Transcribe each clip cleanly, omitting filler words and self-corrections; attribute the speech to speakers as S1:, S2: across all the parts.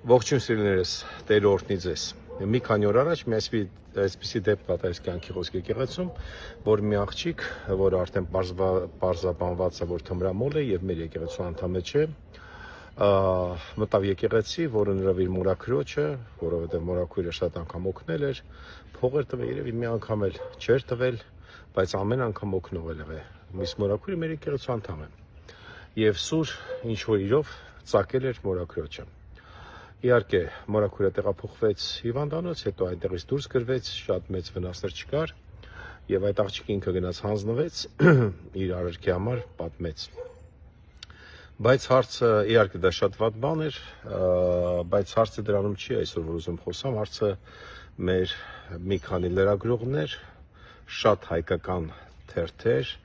S1: Ողջույն սիրելիներս, Տերը օրհնի ձեզ։ Մի քանի օր առաջ մի այսպիսի դեպք պատահեց կյանքի խոսքի եկեղեցում, որ մի աղջիկ, որ արդեն պարզաբանված է, որ թմրամոլ է եւ մեր եկեղեցու անդամ չէ, մտավ եկեղեցի, որը նրա իր մորաքրոջը, որովհետեւ մորաքույրը շատ անգամ օգնել էր, փողեր տվել, երևի մի անգամ էլ չէր տվել, բայց ամեն անգամ օգնողել է։ Միս մորաքույրը մեր եկեղեցու անդամ է։ Եվ սուր ինչ որ իրով ծակել էր մորաքրոջը։ Իհարկե, մորաքույրը տեղափոխվեց հիվանդանոց, հետո այնտեղից դուրս գրվեց, շատ մեծ վնասներ չկար, եւ այդ աղջիկը ինքը գնաց հանձնվեց, իր արարքի համար պատմեց։ Բայց հարցը, իհարկե, դա շատ վատ բան էր, բայց հարցը դրանում չի այսօր, որ ուզում խոսամ, հարցը մեր մի քանի լրագրողներ, շատ հայկական թերթեր,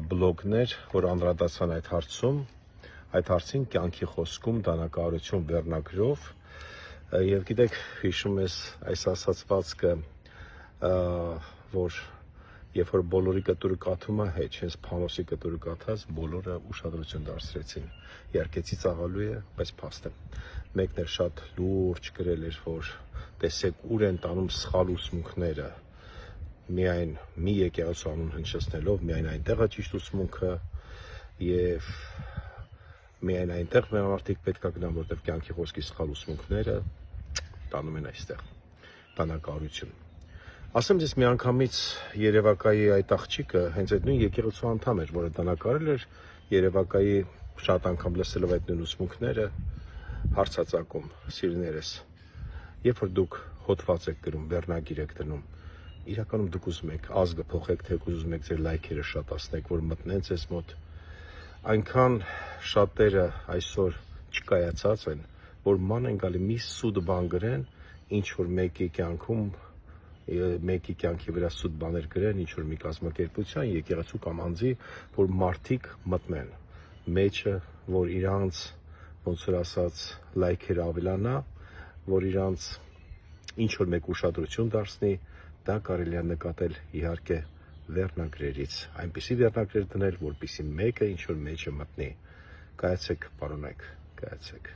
S1: բլոգներ, որ անդրադարձան այդ հարցում, այդ հարցին կյանքի խոսքում դանակահարություն վերնագրով եւ գիտեք հիշում ես այս ասացվածքը որ երբ որ բոլորի կտուրը կաթում է հետ հենց Փանոսի կտուրը կաթած բոլորը ուշադրություն դարձրեցին իհարկե ծիծաղալու է բայց փաստ է մեկն էլ շատ լուրջ գրել էր որ տեսեք ուր են տանում սխալ ուսմունքները միայն մի եկեղեցու անուն հնչեցնելով միայն այնտեղ է ճիշտ ուսմունքը եւ միայն այնտեղ մեր մարդիկ պետք է գնան, որտեղ կյանքի խոսքի սխալ ուսմունքները տանում են այստեղ, դանակահարություն։ Ասեմ ձեզ մի անգամից Երևակայի այդ աղջիկը հենց այդ նույն եկեղեցու անդամ էր, որը դանակահարել էր Երևակայի շատ անգամ լսելով այդ նույն ուսմունքները, հարցածակում, սիրելիներս, երբ որ դուք հոդված եք գրում, վերնագիր եք դնում, իրականում դուք ուզում եք ազգը փոխեք, թե ուզում եք ձեր լայքերը շատացնեք, որ մտնեն ձեզ մոտ այնքան շատերը այսօր չկայացած են, որ ման են գալի մի սուտ բան գրեն, ինչ որ մեկի կյանքի վրա սուտ բաներ գրեն, ինչ որ մի կազմակերպության, եկեղեցու կամ անձի, որ մարդիկ մտնեն մեջը, որ իրանց ոնց որ ասած լայքերը ավելանա, որ իրանց ինչ որ մեկ ուշադրություն դարձնի, դա կարելի է նկատել իհարկե վերնագրերից, այնպիսի վերնագրեր դնել, որպիսի մեկը ինչ որ մեջը մտնի, կայացեք, պարոնեք, կայացեք։